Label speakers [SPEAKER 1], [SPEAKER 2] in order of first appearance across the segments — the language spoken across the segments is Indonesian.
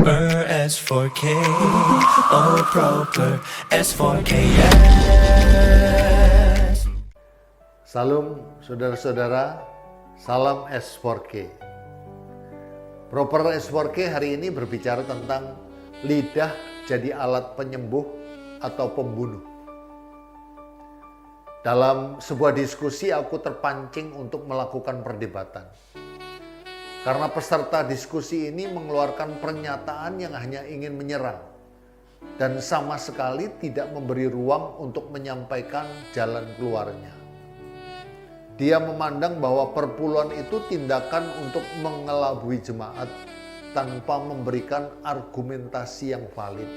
[SPEAKER 1] proper S4K, oh proper S4K, yes.
[SPEAKER 2] Salam saudara-saudara, salam S4K. Proper S4K hari ini berbicara tentang lidah jadi alat penyembuh atau pembunuh. Dalam sebuah diskusi aku terpancing untuk melakukan perdebatan. Karena peserta diskusi ini mengeluarkan pernyataan yang hanya ingin menyerang dan sama sekali tidak memberi ruang untuk menyampaikan jalan keluarnya. Dia memandang bahwa perpuluhan itu tindakan untuk mengelabui jemaat tanpa memberikan argumentasi yang valid.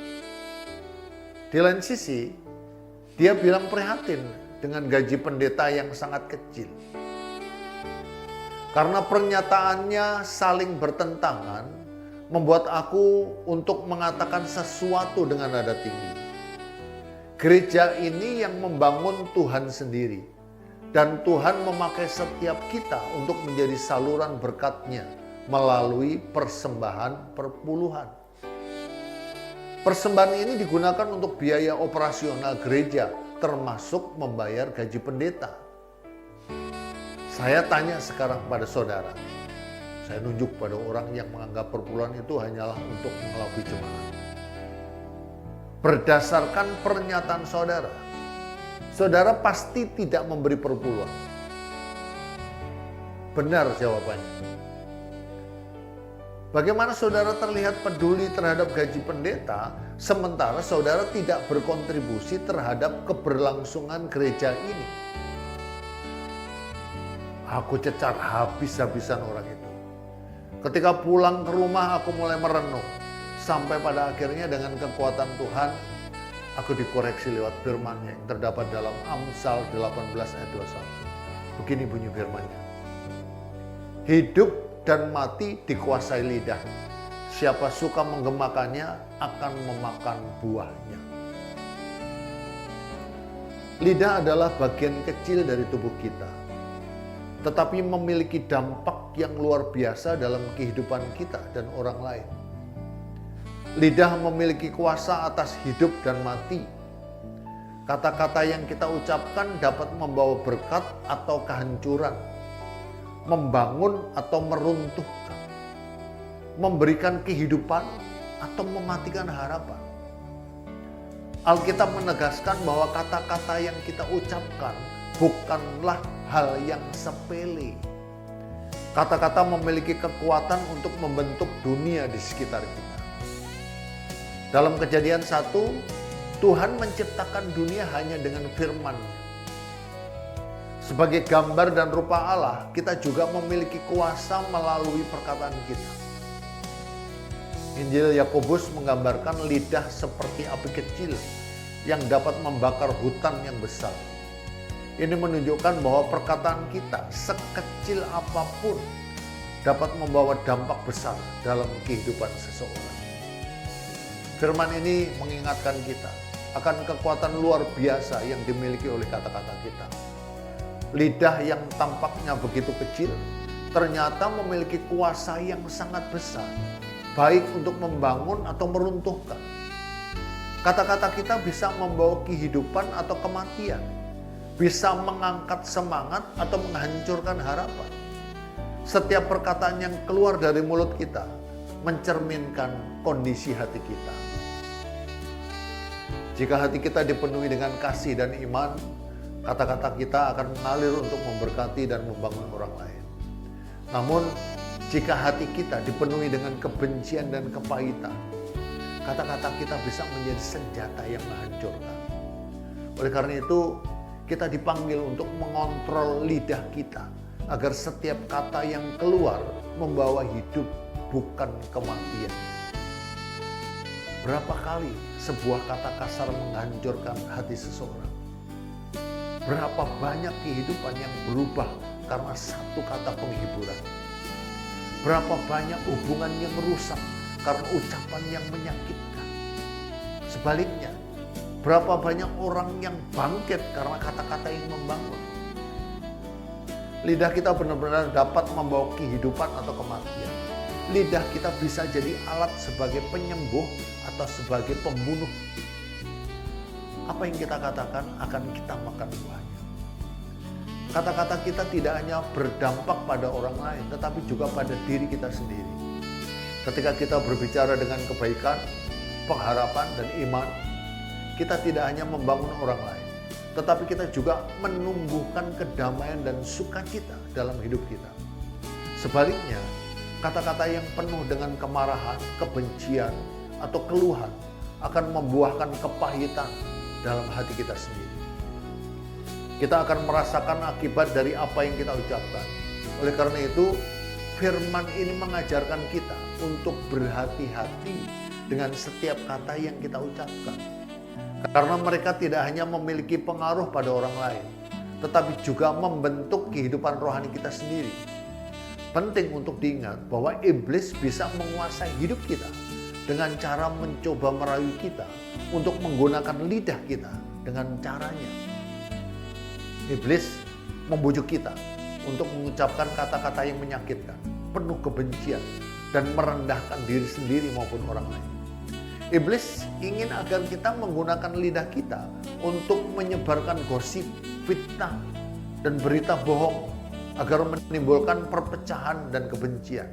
[SPEAKER 2] Di lain sisi, dia bilang prihatin dengan gaji pendeta yang sangat kecil. Karena pernyataannya saling bertentangan, membuat aku untuk mengatakan sesuatu dengan nada tinggi. Gereja ini yang membangun Tuhan sendiri. Dan Tuhan memakai setiap kita untuk menjadi saluran berkat-Nya melalui persembahan perpuluhan. Persembahan ini digunakan untuk biaya operasional gereja, termasuk membayar gaji pendeta. Saya tanya sekarang pada saudara, saya nunjuk pada orang yang menganggap perpuluhan itu hanyalah untuk mengelabui jemaat. Berdasarkan pernyataan saudara, saudara pasti tidak memberi perpuluhan. Benar jawabannya. Bagaimana saudara terlihat peduli terhadap gaji pendeta, sementara saudara tidak berkontribusi terhadap keberlangsungan gereja ini? Aku cecar habis-habisan orang itu. Ketika pulang ke rumah aku mulai merenung. Sampai pada akhirnya dengan kekuatan Tuhan, aku dikoreksi lewat firman-Nya yang terdapat dalam Amsal 18 ayat 21. Begini bunyi firman-Nya. Hidup dan mati dikuasai lidah. Siapa suka menggemakannya akan memakan buahnya. Lidah adalah bagian kecil dari tubuh kita, tetapi memiliki dampak yang luar biasa dalam kehidupan kita dan orang lain. Lidah memiliki kuasa atas hidup dan mati. Kata-kata yang kita ucapkan dapat membawa berkat atau kehancuran, membangun atau meruntuhkan, memberikan kehidupan atau mematikan harapan. Alkitab menegaskan bahwa kata-kata yang kita ucapkan bukanlah hal yang sepele. Kata-kata memiliki kekuatan untuk membentuk dunia di sekitar kita. Dalam Kejadian 1, Tuhan menciptakan dunia hanya dengan firman-Nya. Sebagai gambar dan rupa Allah, kita juga memiliki kuasa melalui perkataan kita. Injil Yakobus menggambarkan lidah seperti api kecil yang dapat membakar hutan yang besar. Ini menunjukkan bahwa perkataan kita sekecil apapun dapat membawa dampak besar dalam kehidupan seseorang. Firman ini mengingatkan kita akan kekuatan luar biasa yang dimiliki oleh kata-kata kita. Lidah yang tampaknya begitu kecil ternyata memiliki kuasa yang sangat besar, baik untuk membangun atau meruntuhkan. Kata-kata kita bisa membawa kehidupan atau kematian, bisa mengangkat semangat atau menghancurkan harapan. Setiap perkataan yang keluar dari mulut kita mencerminkan kondisi hati kita. Jika hati kita dipenuhi dengan kasih dan iman, kata-kata kita akan mengalir untuk memberkati dan membangun orang lain. Namun, jika hati kita dipenuhi dengan kebencian dan kepahitan, kata-kata kita bisa menjadi senjata yang menghancurkan. Oleh karena itu, kita dipanggil untuk mengontrol lidah kita, agar setiap kata yang keluar membawa hidup, bukan kematian. Berapa kali sebuah kata kasar menghancurkan hati seseorang? Berapa banyak kehidupan yang berubah karena satu kata penghiburan? Berapa banyak hubungan yang rusak karena ucapan yang menyakitkan? Sebaliknya, berapa banyak orang yang bangkit karena kata-kata yang membangun? Lidah kita benar-benar dapat membawa kehidupan atau kematian. lidah kita bisa jadi alat sebagai penyembuh atau sebagai pembunuh. Apa yang kita katakan akan kita makan buahnya. Kata-kata kita tidak hanya berdampak pada orang lain, tetapi juga pada diri kita sendiri. Ketika kita berbicara dengan kebaikan, pengharapan, dan iman, kita tidak hanya membangun orang lain, tetapi kita juga menumbuhkan kedamaian dan sukacita dalam hidup kita. Sebaliknya, kata-kata yang penuh dengan kemarahan, kebencian, atau keluhan akan membuahkan kepahitan dalam hati kita sendiri. Kita akan merasakan akibat dari apa yang kita ucapkan. Oleh karena itu, firman ini mengajarkan kita untuk berhati-hati dengan setiap kata yang kita ucapkan. Karena mereka tidak hanya memiliki pengaruh pada orang lain, tetapi juga membentuk kehidupan rohani kita sendiri. Penting untuk diingat bahwa iblis bisa menguasai hidup kita dengan cara mencoba merayu kita untuk menggunakan lidah kita dengan caranya. Iblis membujuk kita untuk mengucapkan kata-kata yang menyakitkan, penuh kebencian, dan merendahkan diri sendiri maupun orang lain. Iblis ingin agar kita menggunakan lidah kita untuk menyebarkan gosip, fitnah, dan berita bohong agar menimbulkan perpecahan dan kebencian.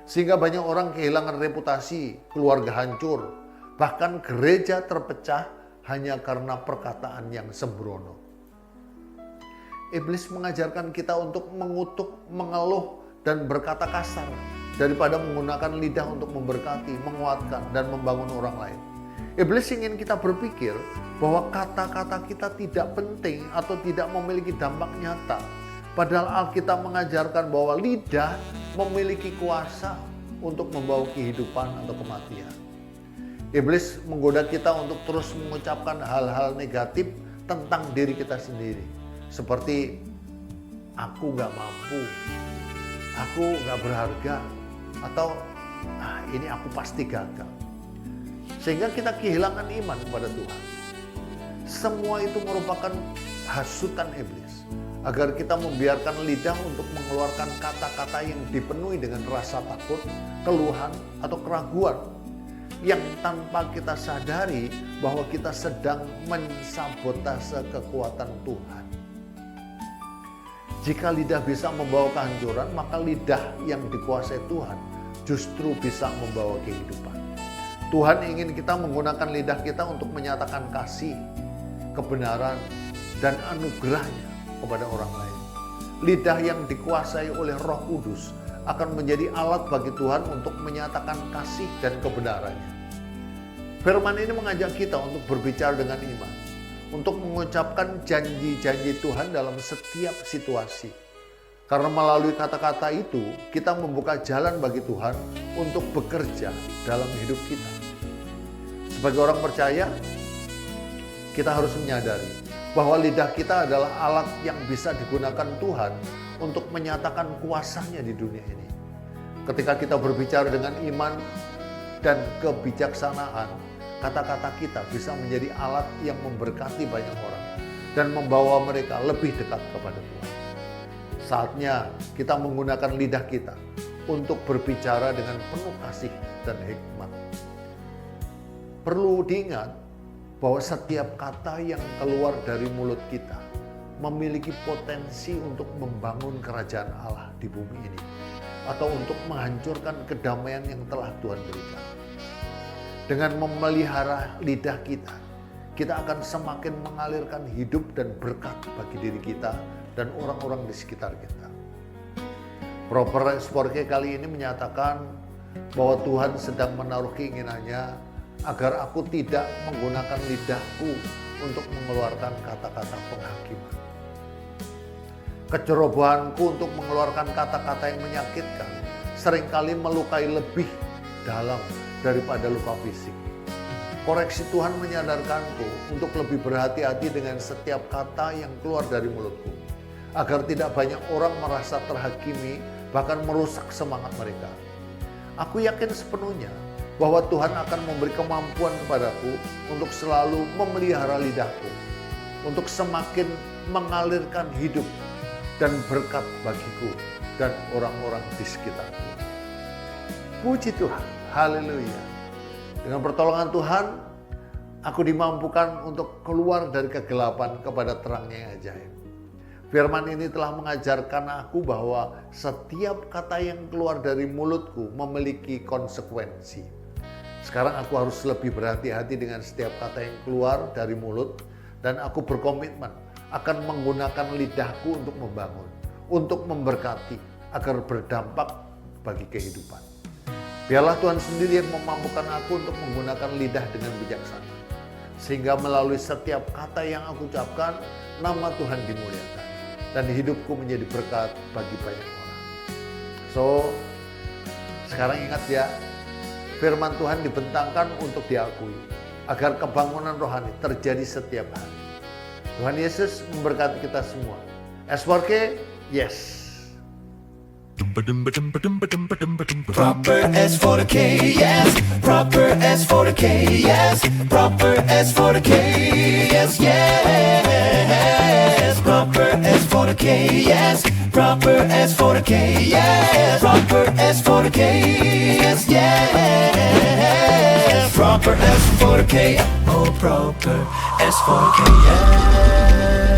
[SPEAKER 2] Sehingga banyak orang kehilangan reputasi, keluarga hancur, bahkan gereja terpecah hanya karena perkataan yang sembrono. Iblis mengajarkan kita untuk mengutuk, mengeluh, dan berkata kasar daripada menggunakan lidah untuk memberkati, menguatkan, dan membangun orang lain. Iblis ingin kita berpikir bahwa kata-kata kita tidak penting atau tidak memiliki dampak nyata. Padahal Alkitab mengajarkan bahwa lidah memiliki kuasa untuk membawa kehidupan atau kematian. Iblis menggoda kita untuk terus mengucapkan hal-hal negatif tentang diri kita sendiri. Seperti, aku gak mampu, aku gak berharga, atau ini aku pasti gagal. Sehingga kita kehilangan iman kepada Tuhan. Semua itu merupakan hasutan iblis agar kita membiarkan lidah untuk mengeluarkan kata-kata yang dipenuhi dengan rasa takut, keluhan, atau keraguan yang tanpa kita sadari bahwa kita sedang mensabotase kekuatan Tuhan. Jika lidah bisa membawa kehancuran, maka lidah yang dikuasai Tuhan justru bisa membawa kehidupan. Tuhan ingin kita menggunakan lidah kita untuk menyatakan kasih, kebenaran, dan anugerahnya kepada orang lain. Lidah yang dikuasai oleh Roh Kudus akan menjadi alat bagi Tuhan untuk menyatakan kasih dan kebenarannya. Firman ini mengajak kita untuk berbicara dengan iman, untuk mengucapkan janji-janji Tuhan dalam setiap situasi. Karena melalui kata-kata itu, kita membuka jalan bagi Tuhan untuk bekerja dalam hidup kita. Sebagai orang percaya, kita harus menyadari bahwa lidah kita adalah alat yang bisa digunakan Tuhan untuk menyatakan kuasanya di dunia ini. Ketika kita berbicara dengan iman dan kebijaksanaan, kata-kata kita bisa menjadi alat yang memberkati banyak orang dan membawa mereka lebih dekat kepada Tuhan. Saatnya kita menggunakan lidah kita untuk berbicara dengan penuh kasih dan hikmat. Perlu diingat bahwa setiap kata yang keluar dari mulut kita memiliki potensi untuk membangun kerajaan Allah di bumi ini atau untuk menghancurkan kedamaian yang telah Tuhan berikan. Dengan memelihara lidah kita, kita akan semakin mengalirkan hidup dan berkat bagi diri kita dan orang-orang di sekitar kita. Proper S4K kali ini menyatakan bahwa Tuhan sedang menaruh keinginannya agar aku tidak menggunakan lidahku untuk mengeluarkan kata-kata penghakiman. Kecerobohanku untuk mengeluarkan kata-kata yang menyakitkan seringkali melukai lebih dalam daripada luka fisik. Koreksi Tuhan menyadarkanku untuk lebih berhati-hati dengan setiap kata yang keluar dari mulutku, agar tidak banyak orang merasa terhakimi, bahkan merusak semangat mereka. Aku yakin sepenuhnya bahwa Tuhan akan memberi kemampuan kepadaku untuk selalu memelihara lidahku, untuk semakin mengalirkan hidup dan berkat bagiku dan orang-orang di sekitarku. Puji Tuhan, haleluya. Dengan pertolongan Tuhan, aku dimampukan untuk keluar dari kegelapan kepada terangnya yang ajaib. Firman ini telah mengajarkan aku bahwa setiap kata yang keluar dari mulutku memiliki konsekuensi. Sekarang aku harus lebih berhati-hati dengan setiap kata yang keluar dari mulut, dan aku berkomitmen akan menggunakan lidahku untuk membangun, untuk memberkati, agar berdampak bagi kehidupan. Biarlah Tuhan sendiri yang memampukan aku untuk menggunakan lidah dengan bijaksana, sehingga melalui setiap kata yang aku ucapkan, nama Tuhan dimuliakan, dan hidupku menjadi berkat bagi banyak orang. So, sekarang ingat ya, firman Tuhan dibentangkan untuk diakui, agar kebangunan rohani terjadi setiap hari. Tuhan Yesus memberkati kita semua. S4K, yes.
[SPEAKER 1] Proper S for the K, yes. Proper S for the K, yes. Proper S for the K, yes, yes. Proper S for the K, yes. Proper S for the K, yes. Proper S for the K, yes, yes. Proper S for the K, oh proper S for the K, yes.